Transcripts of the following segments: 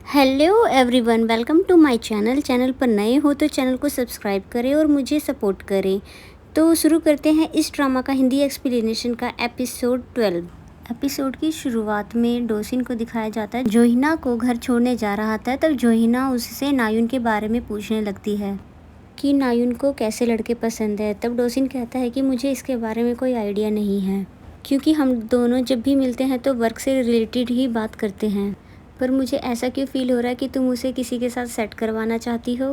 Hello everyone, welcome to my channel पर नए हो तो चैनल को सब्सक्राइब करें और मुझे सपोर्ट करें। तो शुरू करते हैं इस ड्रामा का हिंदी एक्सप्लेनेशन का एपिसोड 12। एपिसोड की शुरुआत में डोसिन को दिखाया जाता है जोहिना को घर छोड़ने जा रहा था। तब जोहिना उससे नायुन के बारे में पूछने लगती है कि नायुन को कैसे लड़के पसंद है। तब डोसिन कहता है कि मुझे इसके बारे में कोई आइडिया नहीं है, क्योंकि हम दोनों जब भी मिलते हैं तो वर्क से रिलेटेड ही बात करते हैं। पर मुझे ऐसा क्यों फील हो रहा है कि तुम उसे किसी के साथ सेट करवाना चाहती हो।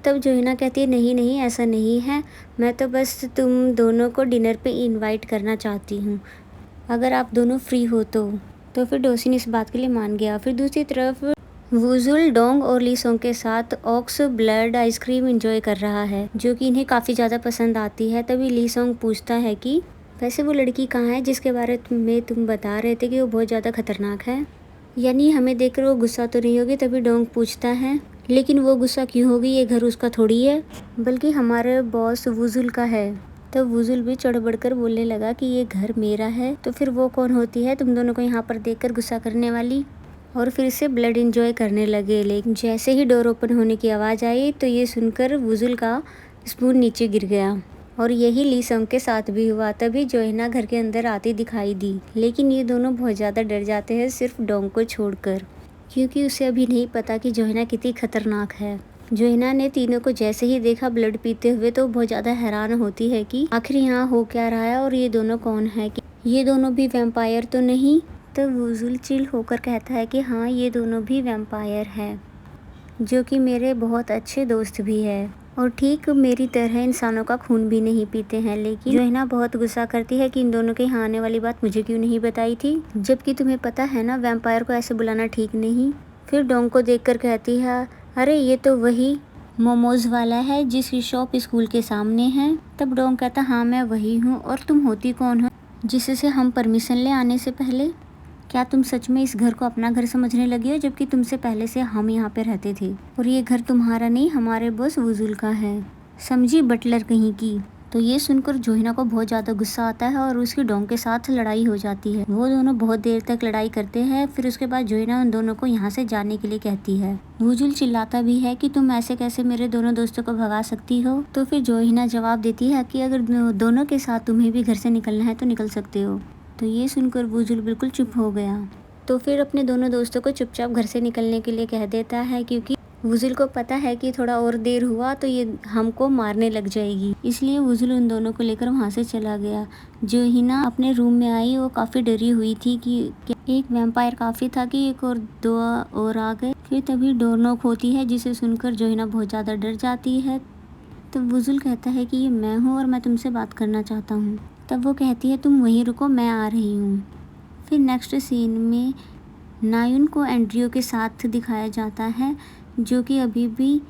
तब जोहिना कहती है नहीं नहीं, ऐसा नहीं है, मैं तो बस तुम दोनों को डिनर पे इनवाइट करना चाहती हूँ, अगर आप दोनों फ्री हो तो फिर डोसिन इस बात के लिए मान गया। फिर दूसरी तरफ वुजुल डोंग और ली सोंग के साथ ऑक्स ब्लड आइसक्रीम एंजॉय कर रहा है, जो कि इन्हें काफ़ी ज़्यादा पसंद आती है। तभी ली सोंग पूछता है कि वैसे वो लड़की कहाँ है जिसके बारे में तुम बता रहे थे कि वो बहुत ज़्यादा खतरनाक है, यानी हमें देखकर वो गुस्सा तो नहीं होगी। तभी डोंग पूछता है लेकिन वो गुस्सा क्यों होगी, ये घर उसका थोड़ी है, बल्कि हमारे बॉस वुजुल का है। तब वुजुल भी चढ़ बढ़कर बोलने लगा कि ये घर मेरा है, तो फिर वो कौन होती है तुम दोनों को यहाँ पर देखकर गुस्सा करने वाली। और फिर से ब्लड एंजॉय करने लगे। लेकिन जैसे ही डोर ओपन होने की आवाज़ आई तो ये सुनकर वुजुल का स्पून नीचे गिर गया। और यही ली सोंग के साथ भी हुआ। तभी जोहिना घर के अंदर आती दिखाई दी, लेकिन ये दोनों बहुत ज़्यादा डर जाते हैं सिर्फ डोंग को छोड़कर, क्योंकि उसे अभी नहीं पता कि जोहिना कितनी खतरनाक है। जोहिना ने तीनों को जैसे ही देखा ब्लड पीते हुए तो बहुत ज़्यादा हैरान होती है कि आखिर यहाँ हो क्या रहा है और ये दोनों कौन है, कि ये दोनों भी वैम्पायर तो नहीं। तो वुजुल चिल होकर कहता है कि हाँ, ये दोनों भी वैम्पायर है, जो कि मेरे बहुत अच्छे दोस्त भी है और ठीक मेरी तरह इंसानों का खून भी नहीं पीते हैं। लेकिन जोहिना बहुत गुस्सा करती है कि इन दोनों के यहाँ आने वाली बात मुझे क्यों नहीं बताई थी, जबकि तुम्हें पता है ना वैम्पायर को ऐसे बुलाना ठीक नहीं। फिर डोंग को देखकर कहती है अरे ये तो वही मोमोज वाला है जिसकी शॉप स्कूल के सामने है। तब डोंग कहता हाँ मैं वही हूँ, और तुम होती कौन हो जिससे हम परमिशन ले आने से पहले। क्या तुम सच में इस घर को अपना घर समझने लगी हो, जबकि तुमसे पहले से हम यहाँ पे रहते थे और ये घर तुम्हारा नहीं हमारे बॉस वुजुल का है, समझी बटलर कहीं की। तो ये सुनकर जोहिना को बहुत ज़्यादा गुस्सा आता है और उसकी डोंग के साथ लड़ाई हो जाती है। वो दोनों बहुत देर तक लड़ाई करते हैं। फिर उसके बाद जोहिना उन दोनों को यहाँ से जाने के लिए कहती है। वुजुल चिल्लाता भी है कि तुम ऐसे कैसे मेरे दोनों दोस्तों को भगा सकती हो। तो फिर जोहिना जवाब देती है कि अगर दोनों के साथ तुम्हें भी घर से निकलना है तो निकल सकते हो। तो ये सुनकर वुजुल बिल्कुल चुप हो गया। तो फिर अपने दोनों दोस्तों को चुपचाप घर से निकलने के लिए कह देता है, क्योंकि वुजुल को पता है कि थोड़ा और देर हुआ तो ये हमको मारने लग जाएगी। इसलिए वुजुल उन दोनों को लेकर वहाँ से चला गया। जोहिना अपने रूम में आई, वो काफ़ी डरी हुई थी कि एक वैम्पायर काफ़ी था कि एक और दो और आ गए। फिर तभी डोर नॉक होती है, जिसे सुनकर जोहिना बहुत ज़्यादा डर जाती है। तो वुजुल कहता है कि ये मैं हूँ और मैं तुमसे बात करना चाहता हूँ। तब वो कहती है तुम वहीं रुको, मैं आ रही हूँ। फिर नेक्स्ट सीन में नायुन को एंड्रयू के साथ दिखाया जाता है, जो कि अभी भी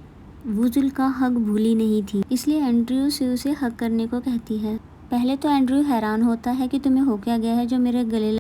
वुजुल का हक भूली नहीं थी, इसलिए एंड्रयू से उसे हक करने को कहती है। पहले तो एंड्रयू हैरान होता है कि तुम्हें हो क्या गया है जो मेरे गले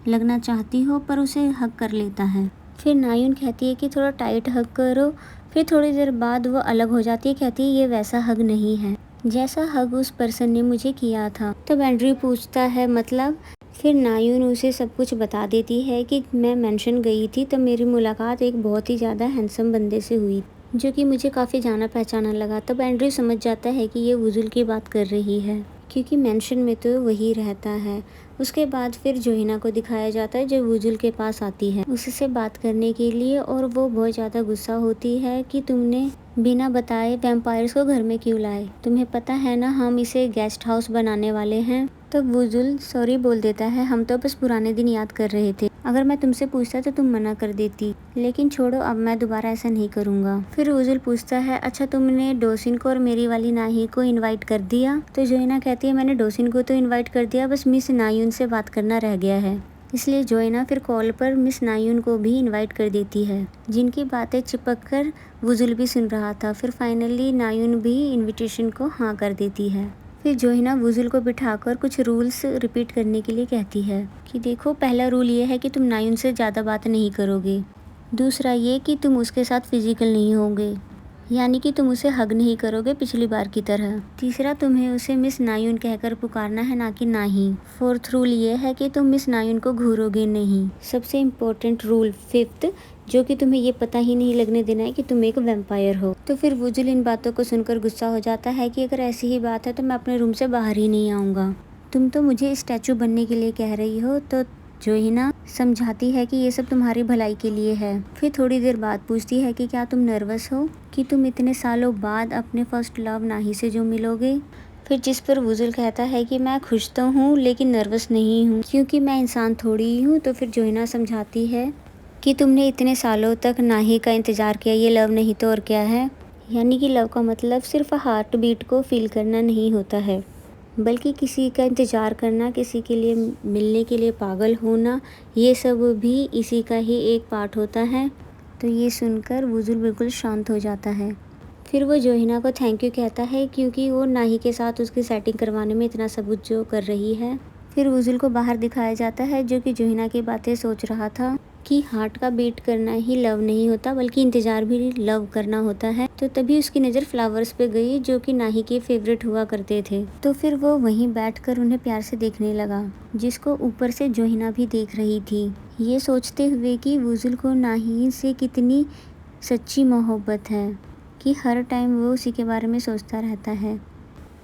लगना चाहती हो, पर उसे हक कर लेता है। फिर नायुन कहती है कि थोड़ा टाइट हक करो। फिर थोड़ी देर बाद वो अलग हो जाती है, कहती है ये वैसा हग नहीं है जैसा हग उस पर्सन ने मुझे किया था। तब एंड्रयू पूछता है मतलब। फिर नायुन उसे सब कुछ बता देती है कि मैं मेंशन गई थी तब मेरी मुलाकात एक बहुत ही ज़्यादा हैंडसम बंदे से हुई, जो कि मुझे काफ़ी जाना पहचाना लगा। तब एंड्रयू समझ जाता है कि ये वुजुल की बात कर रही है, क्योंकि मेंशन में तो वही रहता है। उसके बाद फिर जोहिना को दिखाया जाता है जो वुजुल के पास आती है उससे बात करने के लिए, और वो बहुत ज़्यादा गुस्सा होती है कि तुमने बिना बताए वैम्पायर्स को घर में क्यों लाए, तुम्हें पता है ना हम इसे गेस्ट हाउस बनाने वाले हैं। तो वुजुल सॉरी बोल देता है, हम तो बस पुराने दिन याद कर रहे थे, अगर मैं तुमसे पूछता तो तुम मना कर देती, लेकिन छोड़ो अब मैं दोबारा ऐसा नहीं करूँगा। फिर वुजुल पूछता है अच्छा तुमने डोसिन को और मेरी वाली नाही को इनवाइट कर दिया। तो जोहिना कहती है मैंने डोसिन को तो इनवाइट कर दिया, बस मिस नायुन से बात करना रह गया है। इसलिए जोहिना फिर कॉल पर मिस नायुन को भी इनवाइट कर देती है, जिनकी बातें चिपक कर वुजुल भी सुन रहा था। फिर फाइनली नायुन भी इनविटेशन को हाँ कर देती है। फिर जोहिना वुजुल को बिठाकर कुछ रूल्स रिपीट करने के लिए कहती है कि देखो, पहला रूल ये है कि तुम नायुन से ज़्यादा बात नहीं करोगे, दूसरा ये कि तुम उसके साथ फिजिकल नहीं होगे, यानी कि तुम उसे हग नहीं करोगे पिछली बार की तरह। तीसरा, तुम्हें उसे मिस नायुन कहकर पुकारना है, ना कि नाही। फोर्थ रूल ये है कि तुम मिस नायुन को घूरोगे नहीं। सबसे इम्पोर्टेंट रूल फिफ्थ, जो कि तुम्हें ये पता ही नहीं लगने देना है कि तुम एक वैम्पायर हो। तो फिर वुजुल इन बातों को सुनकर गुस्सा हो जाता है कि अगर ऐसी ही बात है तो मैं अपने रूम से बाहर ही नहीं आऊँगा। तुम तो मुझे स्टैचू बनने के लिए कह रही हो। तो जोहिना समझाती है कि ये सब तुम्हारी भलाई के लिए है। फिर थोड़ी देर बाद पूछती है कि क्या तुम नर्वस हो कि तुम इतने सालों बाद अपने फर्स्ट लव नाही से जो मिलोगे। फिर जिस पर वुजुल कहता है कि मैं खुश तो हूँ लेकिन नर्वस नहीं हूँ, क्योंकि मैं इंसान थोड़ी ही हूँ। तो फिर जोहिना समझाती है कि तुमने इतने सालों तक नाही का इंतज़ार किया, ये लव नहीं तो और क्या है। यानी कि लव का मतलब सिर्फ हार्ट बीट को फील करना नहीं होता है, बल्कि किसी का इंतज़ार करना, किसी के लिए मिलने के लिए पागल होना, ये सब भी इसी का ही एक पार्ट होता है। तो ये सुनकर वुजुल बिल्कुल शांत हो जाता है। फिर वो जोहिना को थैंक यू कहता है, क्योंकि वो नाही के साथ उसकी सेटिंग करवाने में इतना सबूत जो कर रही है। फिर वुजुल को बाहर दिखाया जाता है, जो कि जोहिना की बातें सोच रहा था कि हार्ट का बीट करना ही लव नहीं होता, बल्कि इंतज़ार भी लव करना होता है। तो तभी उसकी नज़र फ्लावर्स पे गई, जो कि नाही के फेवरेट हुआ करते थे। तो फिर वो वहीं बैठकर उन्हें प्यार से देखने लगा, जिसको ऊपर से जोहिना भी देख रही थी, ये सोचते हुए कि वुजुल को नाही से कितनी सच्ची मोहब्बत है कि हर टाइम वो उसी के बारे में सोचता रहता है।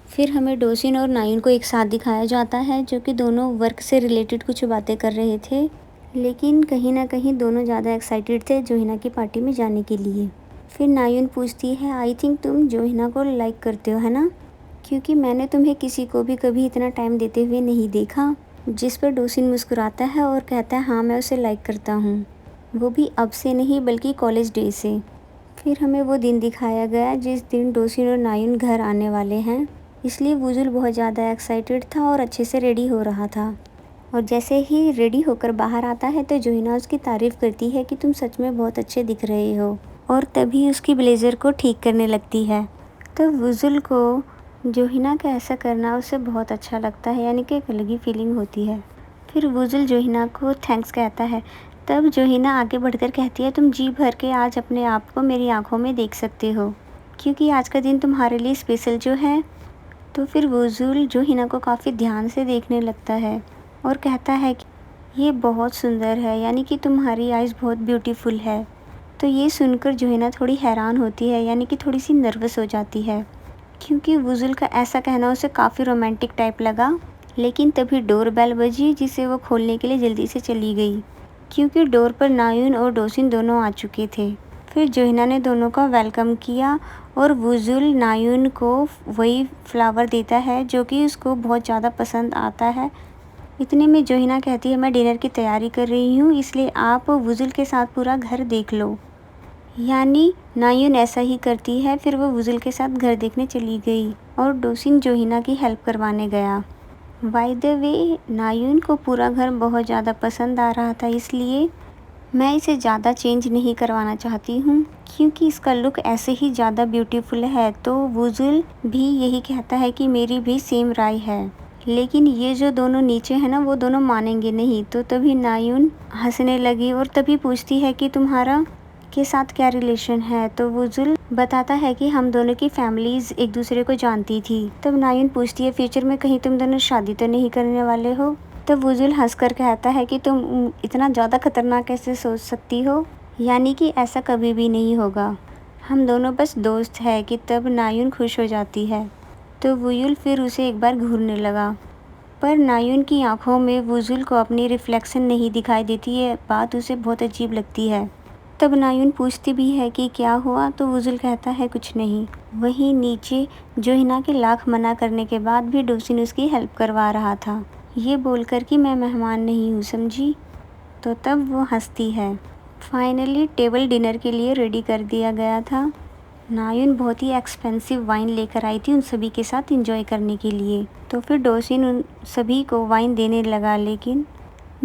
फिर हमें डोसिन और नायुन को एक साथ दिखाया जाता है, जो कि दोनों वर्क से रिलेटेड कुछ बातें कर रहे थे, लेकिन कहीं ना कहीं दोनों ज़्यादा एक्साइटेड थे जोहिना की पार्टी में जाने के लिए। फिर नायुन पूछती है, आई थिंक तुम जोहिना को लाइक करते हो, है ना? क्योंकि मैंने तुम्हें किसी को भी कभी इतना टाइम देते हुए नहीं देखा। जिस पर डोसिन मुस्कुराता है और कहता है, हाँ मैं उसे लाइक करता हूँ, वो भी अब से नहीं बल्कि कॉलेज डे से। फिर हमें वो दिन दिखाया गया जिस दिन डोसिन और नायुन घर आने वाले हैं, इसलिए वुजुल बहुत ज़्यादा एक्साइटेड था और अच्छे से रेडी हो रहा था। और जैसे ही रेडी होकर बाहर आता है तो जोहिना उसकी तारीफ़ करती है कि तुम सच में बहुत अच्छे दिख रहे हो, और तभी उसकी ब्लेज़र को ठीक करने लगती है। तो वुजुल को जोहिना का ऐसा करना उसे बहुत अच्छा लगता है, यानी कि एक अलग ही फीलिंग होती है। फिर वुजुल जोहिना को थैंक्स कहता है। तब जोहिना आगे बढ़कर कहती है, तुम जी भर के आज अपने आप को मेरी आंखों में देख सकते हो, क्योंकि आज का दिन तुम्हारे लिए स्पेशल जो है। तो फिर वुजुल जोहिना को काफ़ी ध्यान से देखने लगता है और कहता है कि ये बहुत सुंदर है, यानी कि तुम्हारी आइज़ बहुत ब्यूटीफुल है। तो ये सुनकर जोहिना थोड़ी हैरान होती है, यानी कि थोड़ी सी नर्वस हो जाती है, क्योंकि वुजुल का ऐसा कहना उसे काफ़ी रोमांटिक टाइप लगा। लेकिन तभी डोर बेल बजी, जिसे वो खोलने के लिए जल्दी से चली गई, क्योंकि डोर पर नायुन और डोसिन दोनों आ चुके थे। फिर जोहिना ने दोनों का वेलकम किया और वुजुल नायुन को वही फ्लावर देता है जो कि उसको बहुत ज़्यादा पसंद आता है। इतने में जोहिना कहती है, मैं डिनर की तैयारी कर रही हूँ, इसलिए आप वुजुल के साथ पूरा घर देख लो। यानी नायुन ऐसा ही करती है। फिर वो वुजुल के साथ घर देखने चली गई और डोसिन जोहिना की हेल्प करवाने गया। बाय द वे, नायुन को पूरा घर बहुत ज़्यादा पसंद आ रहा था, इसलिए मैं इसे ज़्यादा चेंज नहीं करवाना चाहती हूँ, क्योंकि इसका लुक ऐसे ही ज़्यादा ब्यूटीफुल है। तो वुजुल भी यही कहता है कि मेरी भी सेम राय है, लेकिन ये जो दोनों नीचे हैं ना, वो दोनों मानेंगे नहीं। तो तभी नायुन हंसने लगी और तभी पूछती है कि तुम्हारा के साथ क्या रिलेशन है। तो वुजुल बताता है कि हम दोनों की फैमिलीज एक दूसरे को जानती थी। तब नायुन पूछती है, फ्यूचर में कहीं तुम दोनों शादी तो नहीं करने वाले हो? तब वुजुल हंसकर कहता है कि तुम इतना ज़्यादा खतरनाक कैसे सोच सकती हो, यानी कि ऐसा कभी भी नहीं होगा, हम दोनों बस दोस्त हैं। कि तब नायुन खुश हो जाती है। तो वुजुल फिर उसे एक बार घूरने लगा, पर नायुन की आंखों में वुजुल को अपनी रिफ्लेक्शन नहीं दिखाई देती है। बात उसे बहुत अजीब लगती है। तब नायुन पूछती भी है कि क्या हुआ, तो वुजुल कहता है कुछ नहीं। वहीं नीचे जोहिना के लाख मना करने के बाद भी डोसिन उसकी हेल्प करवा रहा था, ये बोलकर कि मैं मेहमान नहीं हूँ, समझी। तो तब वो हंसती है। फाइनली टेबल डिनर के लिए रेडी कर दिया गया था। नायुन बहुत ही एक्सपेंसिव वाइन लेकर आई थी उन सभी के साथ एंजॉय करने के लिए। तो फिर डोसिन उन सभी को वाइन देने लगा, लेकिन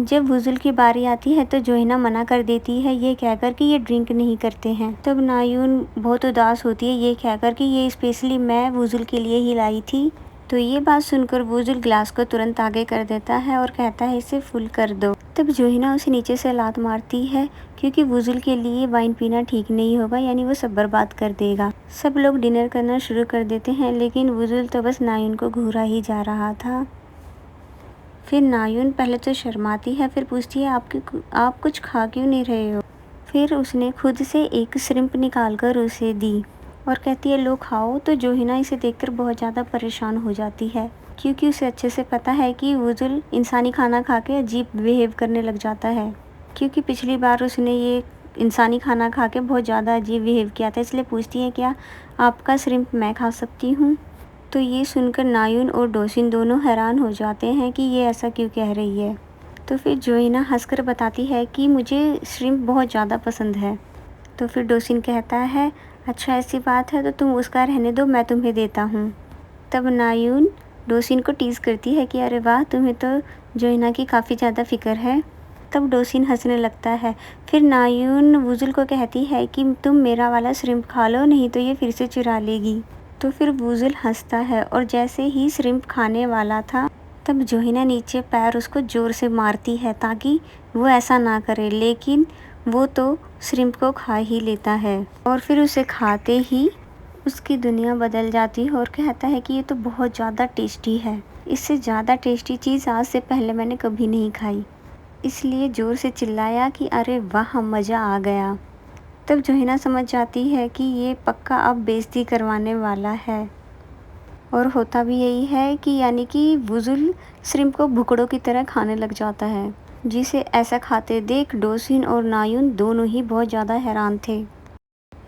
जब वुजुल की बारी आती है तो जोहिना मना कर देती है, ये कहकर कि ये ड्रिंक नहीं करते हैं। तब नायुन बहुत उदास होती है, ये कहकर कि ये स्पेशली मैं वुजुल के लिए ही लाई थी। तो ये बात सुनकर वुजुल ग्लास को तुरंत आगे कर देता है और कहता है इसे फुल कर दो। तब जोहिना उसे नीचे से लात मारती है क्योंकि वुजुल के लिए वाइन पीना ठीक नहीं होगा, यानी वो सब बर्बाद कर देगा। सब लोग डिनर करना शुरू कर देते हैं, लेकिन वुजुल तो बस नायुन को घूरा ही जा रहा था। फिर नायुन पहले तो शर्माती है, फिर पूछती है आप कुछ खा क्यों नहीं रहे हो। फिर उसने खुद से एक श्रिम्प निकाल कर उसे दी और कहती है लो खाओ। तो जोहिना इसे देखकर बहुत ज़्यादा परेशान हो जाती है क्योंकि उसे अच्छे से पता है कि वुजुल इंसानी खाना खा के अजीब बिहेव करने लग जाता है, क्योंकि पिछली बार उसने ये इंसानी खाना खा के बहुत ज़्यादा अजीब बिहेव किया था। इसलिए पूछती है क्या आपका श्रिम्प मैं खा सकती हूँ। तो ये सुनकर नायुन और डोसिन दोनों हैरान हो जाते हैं कि ये ऐसा क्यों कह रही है। तो फिर जोहिना हंसकर बताती है कि मुझे श्रिम्प बहुत ज़्यादा पसंद है। तो फिर डोसिन कहता है अच्छा ऐसी बात है तो तुम उसका रहने दो, मैं तुम्हें देता हूँ। तब नायुन डोसिन को टीज़ करती है कि अरे वाह तुम्हें तो जोहिना की काफ़ी ज़्यादा फिक्र है। तब डोसिन हंसने लगता है। फिर नायुन वुजुल को कहती है कि तुम मेरा वाला श्रिम्प खा लो, नहीं तो ये फिर से चुरा लेगी। तो फिर वुजुल हंसता है और जैसे ही श्रिम्प खाने वाला था तब जोहिना नीचे पैर उसको ज़ोर से मारती है ताकि वो ऐसा ना करे, लेकिन वो तो श्रिम्प को खा ही लेता है और फिर उसे खाते ही उसकी दुनिया बदल जाती है और कहता है कि ये तो बहुत ज़्यादा टेस्टी है, इससे ज़्यादा टेस्टी चीज़ आज से पहले मैंने कभी नहीं खाई। इसलिए ज़ोर से चिल्लाया कि अरे वाह मज़ा आ गया। तब जोहिना समझ जाती है कि ये पक्का अब बेइज्जती करवाने वाला है और होता भी यही है कि यानी कि वुजुल श्रिम्प को भुकड़ों की तरह खाने लग जाता है, जिसे ऐसा खाते देख डोसिन और नायुन दोनों ही बहुत ज़्यादा हैरान थे।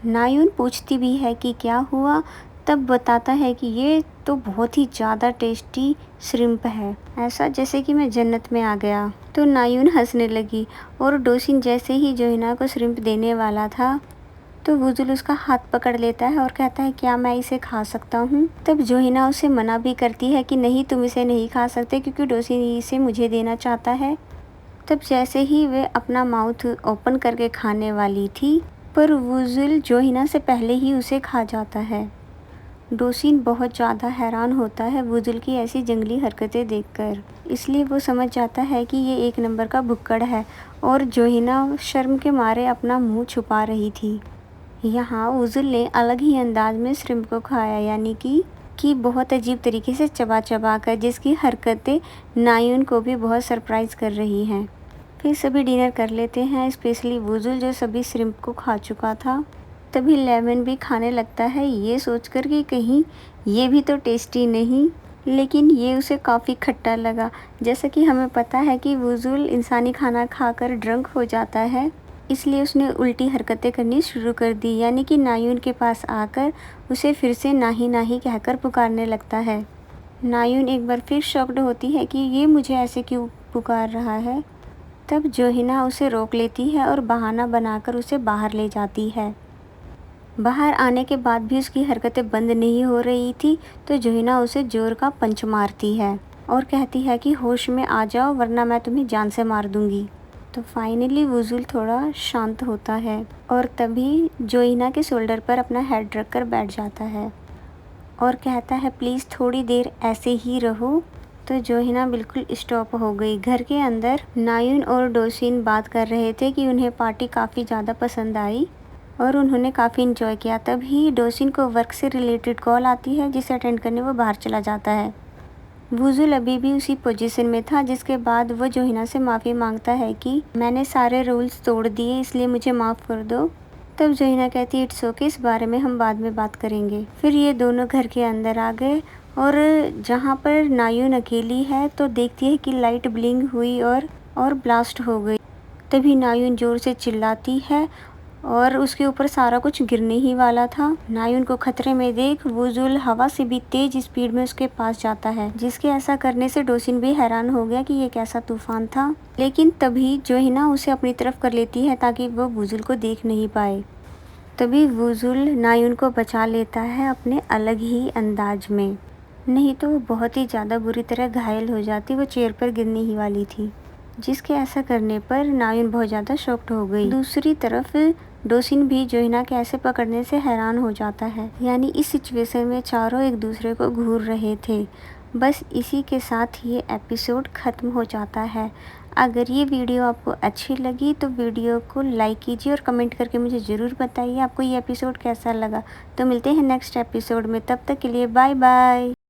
नायुन पूछती भी है कि क्या हुआ, तब बताता है कि ये तो बहुत ही ज़्यादा टेस्टी श्रिम्प है, ऐसा जैसे कि मैं जन्नत में आ गया। तो नायुन हंसने लगी और डोसिन जैसे ही जोहिना को श्रिम्प देने वाला था तो वुजुल उसका हाथ पकड़ लेता है और कहता है क्या मैं इसे खा सकता हूँ। तब जोहिना उसे मना भी करती है कि नहीं तुम इसे नहीं खा सकते क्योंकि डोसिन इसे मुझे देना चाहता है। तब जैसे ही वे अपना माउथ ओपन करके खाने वाली थी पर वुजुल जोहिना से पहले ही उसे खा जाता है। डोसिन बहुत ज़्यादा हैरान होता है वुजुल की ऐसी जंगली हरकतें देखकर, इसलिए वो समझ जाता है कि ये एक नंबर का भुक्कड़ है और जोहिना शर्म के मारे अपना मुंह छुपा रही थी। यहाँ वुजुल ने अलग ही अंदाज में श्रिम्प को खाया, यानी कि बहुत अजीब तरीके से चबा चबा कर, जिसकी हरकतें नायुन को भी बहुत सरप्राइज़ कर रही हैं। फिर सभी डिनर कर लेते हैं, स्पेशली वुजुल जो सभी श्रिम्प को खा चुका था। तभी लेमन भी खाने लगता है ये सोचकर कि कहीं ये भी तो टेस्टी नहीं, लेकिन ये उसे काफ़ी खट्टा लगा। जैसा कि हमें पता है कि वुजुल इंसानी खाना खाकर ड्रंक हो जाता है, इसलिए उसने उल्टी हरकतें करनी शुरू कर दी, यानी कि नायुन के पास आकर उसे फिर से नाही कहकर पुकारने लगता है। नायुन एक बार फिर शॉक्ड होती है कि ये मुझे ऐसे क्यों पुकार रहा है। तब जोहिना उसे रोक लेती है और बहाना बनाकर उसे बाहर ले जाती है। बाहर आने के बाद भी उसकी हरकतें बंद नहीं हो रही थी, तो जोहिना उसे जोर का पंच मारती है और कहती है कि होश में आ जाओ वरना मैं तुम्हें जान से मार दूंगी। तो फाइनली वुजुल थोड़ा शांत होता है और तभी जोहिना के शोल्डर पर अपना हेड रखकर बैठ जाता है और कहता है प्लीज़ थोड़ी देर ऐसे ही रहो। तो जोहिना बिल्कुल स्टॉप हो गई। घर के अंदर नायुन और डोसिन बात कर रहे थे कि उन्हें पार्टी काफ़ी ज़्यादा पसंद आई और उन्होंने काफ़ी इन्जॉय किया। तभी डोसिन को वर्क से रिलेटेड कॉल आती है जिसे अटेंड करने वो बाहर चला जाता है। वुजुल अभी भी उसी पोजीशन में था, जिसके बाद वो जोहिना से माफ़ी मांगता है कि मैंने सारे रूल्स तोड़ दिए इसलिए मुझे माफ़ कर दो। तब जोहिना कहती है इट्स ओके, इस बारे में हम बाद में बात करेंगे। फिर ये दोनों घर के अंदर आ गए और जहाँ पर नायुन अकेली है तो देखती है कि लाइट ब्लिंक हुई और ब्लास्ट हो गई। तभी नायुन ज़ोर से चिल्लाती है और उसके ऊपर सारा कुछ गिरने ही वाला था। नायुन को खतरे में देख वुजुल हवा से भी तेज स्पीड में उसके पास जाता है, जिसके ऐसा करने से डोसिन भी हैरान हो गया कि ये कैसा तूफान था। लेकिन तभी जोहिना उसे अपनी तरफ कर लेती है ताकि वो वुजुल को देख नहीं पाए। तभी वुजुल नायुन को बचा लेता है अपने अलग ही अंदाज में, नहीं तो वो बहुत ही ज़्यादा बुरी तरह घायल हो जाती, वो चेयर पर गिरने ही वाली थी, जिसके ऐसा करने पर नायुन बहुत ज़्यादा शॉक्ड हो गई। दूसरी तरफ डोसिन भी जोहिना के ऐसे पकड़ने से हैरान हो जाता है। यानी इस सिचुएशन में चारों एक दूसरे को घूर रहे थे। बस इसी के साथ ये एपिसोड ख़त्म हो जाता है। अगर ये वीडियो आपको अच्छी लगी तो वीडियो को लाइक कीजिए और कमेंट करके मुझे ज़रूर बताइए आपको ये एपिसोड कैसा लगा। तो मिलते हैं नेक्स्ट एपिसोड में, तब तक के लिए बाय बाय।